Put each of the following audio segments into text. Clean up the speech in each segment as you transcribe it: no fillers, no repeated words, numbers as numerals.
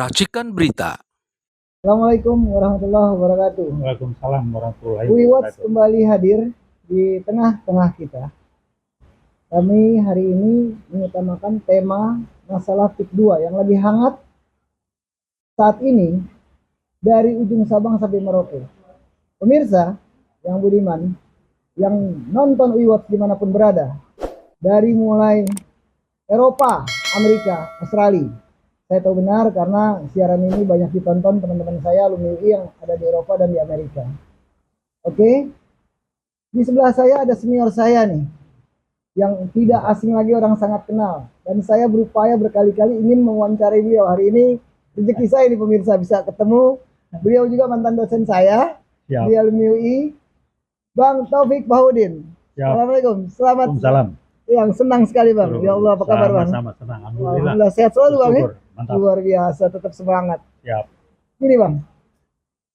Racikan Berita. Assalamualaikum warahmatullahi wabarakatuh. Waalaikumsalam warahmatullahi Uiwatch wabarakatuh. kembali hadir di tengah-tengah kita. Kami hari ini mengutamakan tema masalah PIK 2 yang lagi hangat saat ini dari ujung Sabang sampai Merauke. Pemirsa yang budiman, yang nonton Uiwatch dimanapun berada, dari mulai Eropa, Amerika, Australia. Saya tahu benar karena siaran ini banyak ditonton teman-teman saya alumni UI yang ada di Eropa dan di Amerika. Oke, di sebelah saya ada senior saya nih, yang tidak asing lagi, orang sangat kenal. Dan saya berupaya berkali-kali ingin mewawancarai beliau. Hari ini rezeki saya nih pemirsa bisa ketemu. Beliau juga mantan dosen saya di alumni UI, Bang Taufik Bahudin. Assalamualaikum. Selamat. Salam. Yang senang sekali Bang. Ya Allah, apa kabar Bang? Sama senang. Alhamdulillah sehat selalu Bang. Mantap. Luar biasa, tetap semangat. Siap. Ini Bang,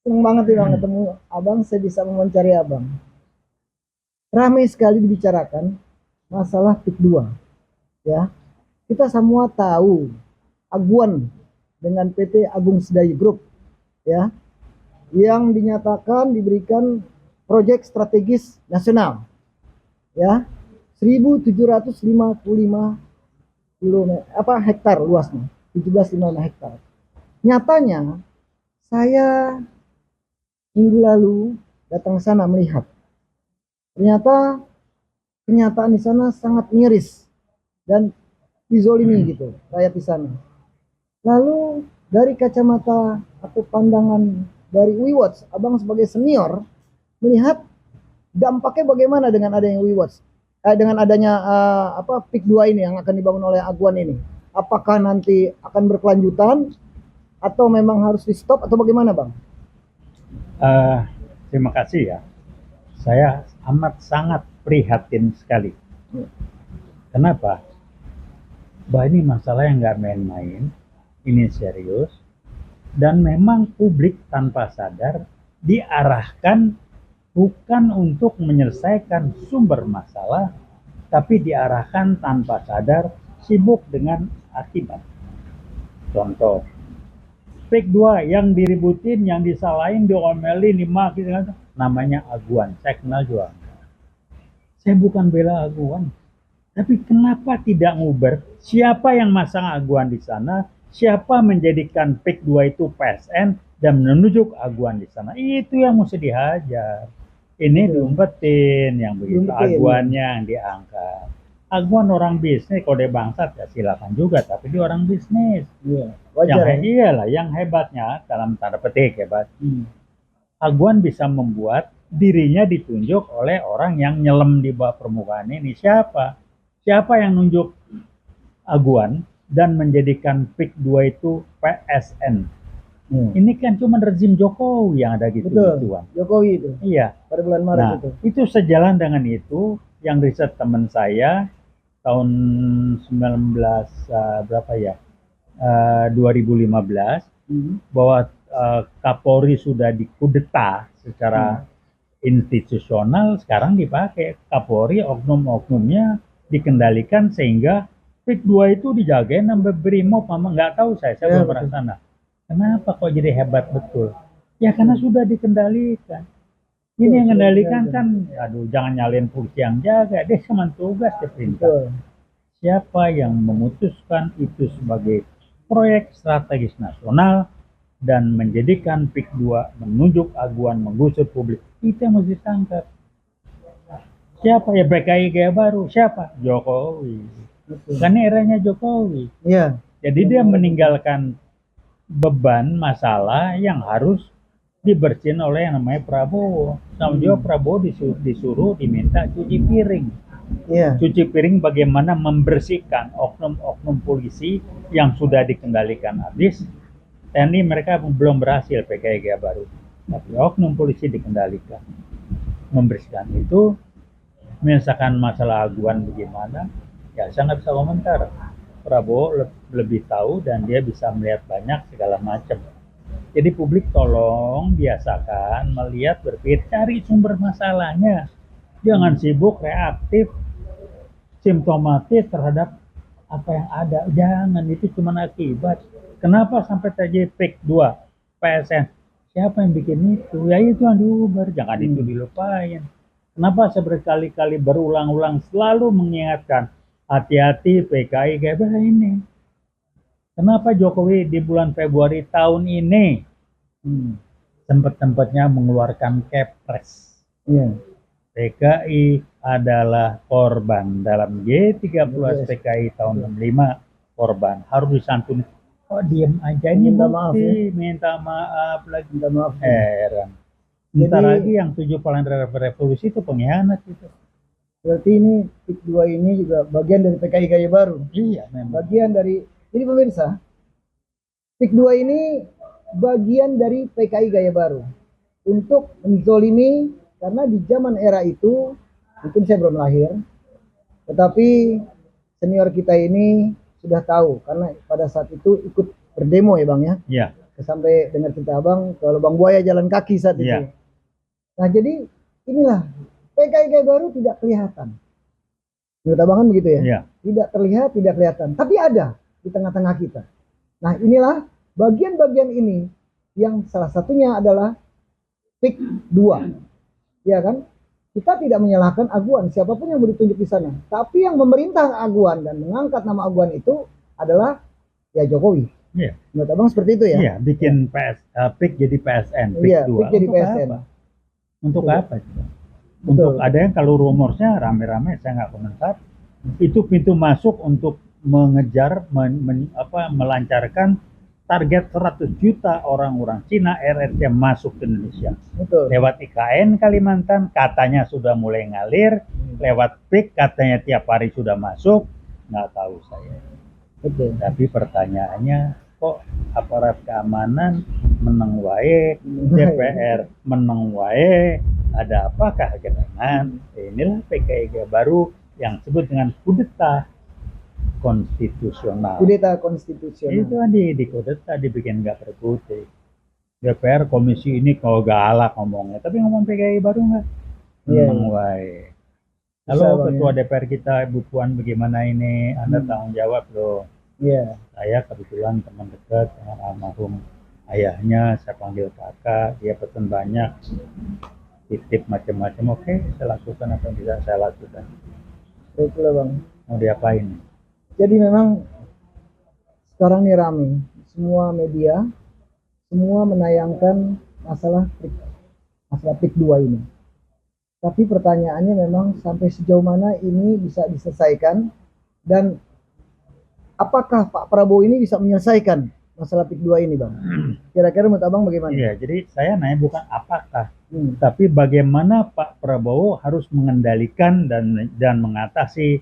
senang banget nih Bang ketemu Abang, saya bisa mewawancari Abang. Ramai sekali dibicarakan masalah PIK 2. Ya. Kita semua tahu Aguan dengan PT Agung Sedayu Group, ya, yang dinyatakan diberikan proyek strategis nasional, ya, 1.755 hektar luasnya, 17,5 hektar. Nyatanya saya minggu lalu datang sana melihat, ternyata kenyataan di sana sangat miris dan dizolimi gitu rakyat di sana. Lalu dari kacamata atau pandangan dari Uiwatch, Abang sebagai senior melihat dampaknya bagaimana dengan adanya Uiwatch, dengan adanya PIK 2 ini yang akan dibangun oleh Aguan ini. Apakah nanti akan berkelanjutan atau memang harus di stop atau bagaimana Bang? Terima kasih ya. Saya amat sangat prihatin sekali. Kenapa? Bahwa ini masalah yang nggak main-main, ini serius, dan memang publik tanpa sadar diarahkan bukan untuk menyelesaikan sumber masalah, tapi diarahkan tanpa sadar sibuk dengan akibat. Contoh, PIK 2 yang diributin, yang disalahin, diomelin, dimaki, namanya Aguan. Saya kenal juga. Saya bukan bela Aguan, tapi kenapa tidak nguber? Siapa yang masang Aguan di sana? Siapa menjadikan PIK 2 itu PSN dan menunjuk Aguan di sana? Itu yang mesti dihajar. Ini diumpetin yang begitu, Aguannya yang diangkat. Aguan orang bisnis, kalau dia bangsat ya silakan juga, tapi dia orang bisnis. Wajar. Yang hebatnya dalam tanda petik hebat. Aguan bisa membuat dirinya ditunjuk oleh orang yang nyelam di bawah permukaan ini. Siapa? Siapa yang nunjuk Aguan dan menjadikan PIK 2 itu PSN? Ini kan cuma rezim Jokowi yang ada gitu. Betul, Jokowi itu. Iya. Pada bulan Maret itu sejalan dengan itu yang riset teman saya tahun 2015 bahwa Kapolri sudah dikudeta secara institusional, sekarang dipakai Kapolri, oknum-oknumnya dikendalikan sehingga PIK 2 itu dijagain sampai Brimob, nggak tahu saya belum pernah sana. Kenapa kok jadi hebat betul? Ya karena sudah dikendalikan. Ini yang mengendalikan kan, aduh jangan nyalin polisi yang jaga, dia cuma tugas, dia perintah. Siapa yang memutuskan itu sebagai proyek strategis nasional dan menjadikan PIK 2 menunjuk Aguan menggusur publik, itu yang mesti ditangkap. Siapa ya? PKI gaya baru, siapa? Jokowi. Karena eranya Jokowi. Iya. Jadi dia meninggalkan beban masalah yang harus dibersihin oleh yang namanya Prabowo. Sama juga Prabowo disuruh diminta cuci piring. Cuci piring bagaimana membersihkan oknum-oknum polisi yang sudah dikendalikan habis. Dan ini mereka belum berhasil PKI gaya baru. Tapi oknum polisi dikendalikan. Membersihkan itu, misalkan masalah Aguan bagaimana, ya saya nggak bisa komentar. Prabowo lebih tahu dan dia bisa melihat banyak segala macam. Jadi publik tolong biasakan melihat, berpikir, cari sumber masalahnya. Jangan sibuk reaktif, simptomatis terhadap apa yang ada. Jangan, itu cuma akibat. Kenapa sampai terjadi PIK 2 PSN? Siapa yang bikin itu? Ya itu yang diuber, jangan itu dilupain. Kenapa saya berkali-kali berulang-ulang selalu mengingatkan hati-hati PKI Geber ini. Kenapa Jokowi di bulan Februari tahun ini sempat-sempatnya mengeluarkan Kepres? Iya. PKI adalah korban dalam G30 PKI tahun 65 korban harus disantuni. Oh diem aja ini Minta bukti, maaf ya. minta maaf lagi. Minta maaf. Heran. Bentar Jadi- lagi yang 7 paling revolusi itu pengkhianat itu. Berarti ini PIK 2 ini juga bagian dari PKI Gaya Baru. Iya memang. Bagian dari, jadi pemirsa, PIK 2 ini bagian dari PKI Gaya Baru untuk menzolimi, karena di zaman era itu mungkin saya belum lahir, tetapi senior kita ini sudah tahu karena pada saat itu ikut berdemo ya Bang ya. Iya. Sampai dengar cerita Abang kalau Bang Buaya jalan kaki saat itu. Iya. Nah jadi inilah PKI Gaya Baru tidak kelihatan. Menurut Abang kan begitu ya? Iya. Tidak terlihat, tidak kelihatan, tapi ada di tengah-tengah kita. Nah inilah bagian-bagian ini yang salah satunya adalah PIK 2, ya kan? Kita tidak menyalahkan Aguan, siapapun yang mau ditunjuk di sana. Tapi yang memerintah Aguan dan mengangkat nama Aguan itu adalah ya Jokowi. Iya. Menurut Abang seperti itu ya? Iya, bikin PIK jadi PSN, PIK Iya, 2. PIK jadi Untuk PSN. apa? Untuk Betul. apa? Untuk ada yang kalau rumornya rame-rame saya nggak komentar. Itu pintu masuk untuk mengejar, melancarkan target 100 juta orang-orang Cina RRC masuk ke Indonesia. Betul. Lewat IKN Kalimantan katanya sudah mulai ngalir, lewat PIK katanya tiap hari sudah masuk, nggak tahu saya. Betul. Tapi pertanyaannya kok aparat keamanan meneng wae, DPR meneng wae, ada apakah genangan? Inilah PKI baru yang disebut dengan kudeta konstitusional. Kudeta konstitusional. Itu di kudeta dibikin nggak berkutik. DPR komisi ini kalau galak ngomongnya, tapi ngomong PKI baru nggak? Iya. Meneng wae. Bisa, Halo Bang, Ketua ya. DPR kita, Ibu Puan, bagaimana ini? Anda tanggung jawab loh. Iya. Saya kebetulan teman dekat dengan almarhum ayahnya, saya panggil kakak, dia pesan banyak, titip macam-macam. Oke, saya lakukan apa yang bisa saya lakukan. Itulah Bang. Mau diapain? Jadi memang sekarang ini rame, semua media, semua menayangkan masalah PIK 2 ini. Tapi pertanyaannya memang sampai sejauh mana ini bisa diselesaikan dan apakah Pak Prabowo ini bisa menyelesaikan masalah PIK 2 ini Bang? Kira-kira menurut Abang bagaimana? Iya, jadi saya nanya bukan apakah, tapi bagaimana Pak Prabowo harus mengendalikan dan mengatasi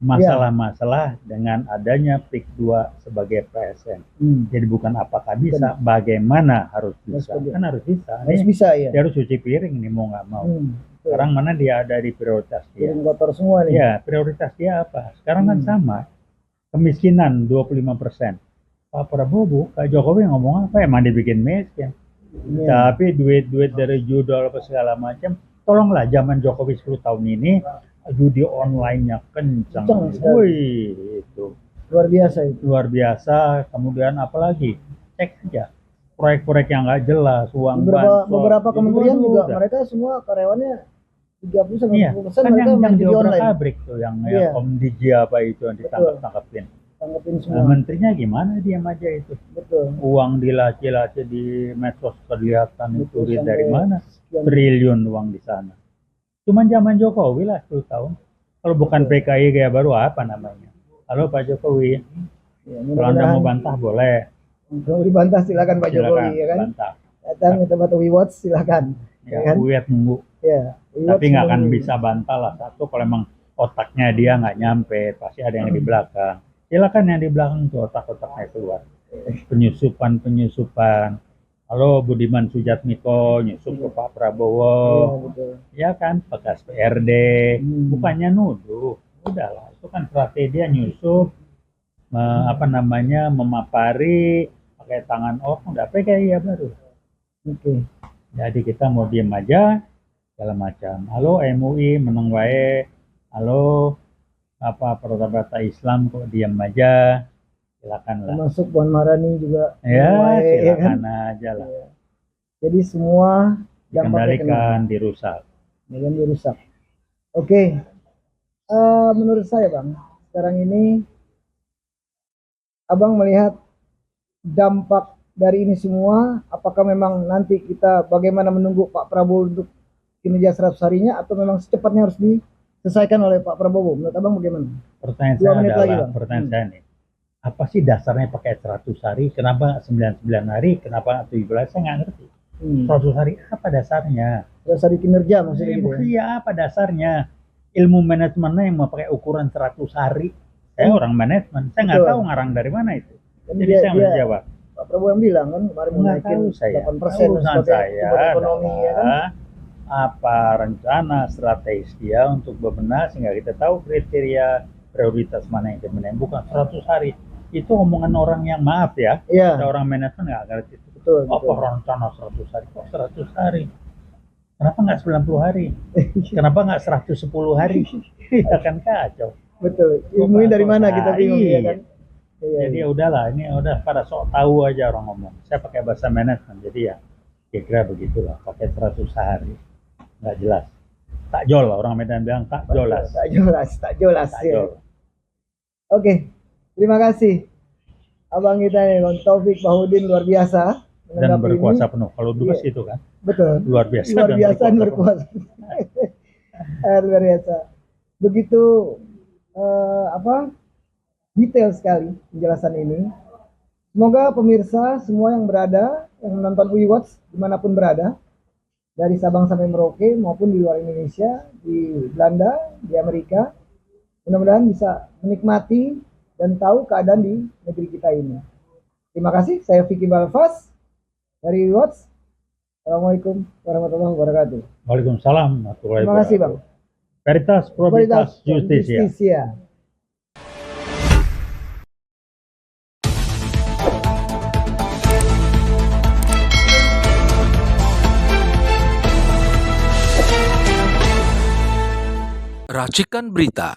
masalah-masalah dengan adanya PIK 2 sebagai PSN. Jadi bukan apakah bisa, bagaimana harus bisa. Kan harus bisa. Harus bisa ya. Dia harus cuci piring nih mau nggak mau. Sekarang mana dia ada di prioritas dia? Piring kotor semua nih. Ya, prioritas dia apa? Sekarang kan sama. Kemiskinan 25%. Pak Prabowo, Pak Jokowi ngomong apa? Emang dibikin miskin. Tapi duit-duit dari judul apa segala macam, tolonglah zaman Jokowi 10 tahun ini judi online-nya kencang. Wih, itu luar biasa itu. Luar biasa. Kemudian apalagi? Cek aja proyek-proyek yang nggak jelas, uang beberapa kementerian juga mereka semua karyawannya 30-40% kan mereka yang judi online. Pabrik tuh yang Om Diji apa itu yang ditangkapin. Tangkapin semua. Nah, menterinya gimana diam aja itu? Betul. Uang dilaci-laci di medsos kelihatan itu dari mana? Triliun uang di sana. Cuman zaman Jokowi lah 10 tahun. Kalau bukan PKI Gaya Baru apa namanya? Halo Pak Jokowi. Ya, kalau Anda mau bantah boleh. Kalau dibantah silakan Pak Jokowi ya kan. Bantah. Datang ke tempat WeWatch silakan. Ya, kan? Wiwet nunggu. Ya, tapi nggak akan bisa bantah lah. Satu kalau emang otaknya dia nggak nyampe, pasti ada yang di belakang. Silakan yang di belakang tuh otak-otaknya keluar. Penyusupan. Halo Budiman Sujatmiko nyusup ke Pak Prabowo. Ya kan, bekas PRD. Bukannya nuduh. Udahlah, itu kan strategi dia nyusup. Memapari pakai tangan orang, udah PKI ya baru. Jadi kita mau diem aja segala macam. Halo MUI meneng wae. Halo apa partai Islam kok diem aja. silakan lah. termasuk Puan Maharani juga. Ya, menuai, ya kan? silakan aja lah. Jadi semua dampaknya kena. Dikendalikan, dirusak. Jangan dirusak. Oke. Menurut saya Bang, sekarang ini Abang melihat dampak dari ini semua, apakah memang nanti kita bagaimana menunggu Pak Prabowo untuk kinerja 100 harinya, atau memang secepatnya harus diselesaikan oleh Pak Prabowo? Menurut Abang bagaimana? Pertanyaan 2 saya menit lagi, adalah, Bang. pertanyaan saya nih, apa sih dasarnya pakai 100 hari? Kenapa nggak 99 hari? Kenapa nggak 17? Saya nggak ngerti. 100 hari apa dasarnya? Dari kinerja maksudnya gitu ya. Iya, apa dasarnya? Ilmu manajemennya yang mau pakai ukuran 100 hari. Saya orang manajemen, saya nggak Betul. tahu ngarang dari mana itu. Kan Jadi saya nggak jawab. Pak Prabowo yang bilang kan kemarin mau Nggak naikin tahu saya. 8% Urusan sebagai saya pertumbuhan ekonomi ya kan. adalah apa rencana strategis dia untuk bebenah sehingga kita tahu kriteria prioritas mana yang dibenahi. Bukan 100 hari. Itu omongan orang yang maaf ya. Iya. Kita orang manajemen nggak ngerti itu. Betul, Apa betul. rencana 100 hari? Kok 100 hari? Kenapa nggak 90 hari? Kenapa nggak 110 hari? Ya kan kacau. Betul. Ilmunya dari mana kita bingung ya Iya. kan. Iya, Jadi iya. ya udahlah, ini udah pada sok tahu aja orang ngomong. Saya pakai bahasa manajemen, jadi ya kira-kira begitulah, pakai 100 hari, nggak jelas. Takjol, orang Medan bilang tak jolas. Tak jelas, tak jelas. Ya. Takjol. Oke, terima kasih. Abang kita nih, Bang Taufik Bahudin luar biasa. Dan menanggapi berkuasa ini. penuh. Kalau dubes Iya. itu kan, Betul. luar biasa Luar dan biasa dan berkuasa berkuasa. Luar biasa. Begitu detail sekali penjelasan ini. Semoga pemirsa semua yang berada, yang menonton UI Watch dimanapun berada, dari Sabang sampai Merauke maupun di luar Indonesia, di Belanda, di Amerika, mudah-mudahan bisa menikmati dan tahu keadaan di negeri kita ini. Terima kasih, saya Vicky Balfas dari UI Watch. Assalamualaikum warahmatullahi wabarakatuh. Waalaikumsalam warahmatullahi Terima kasih Bang. wabarakatuh. Veritas Probitas Justisia. Justisia. Racikan Berita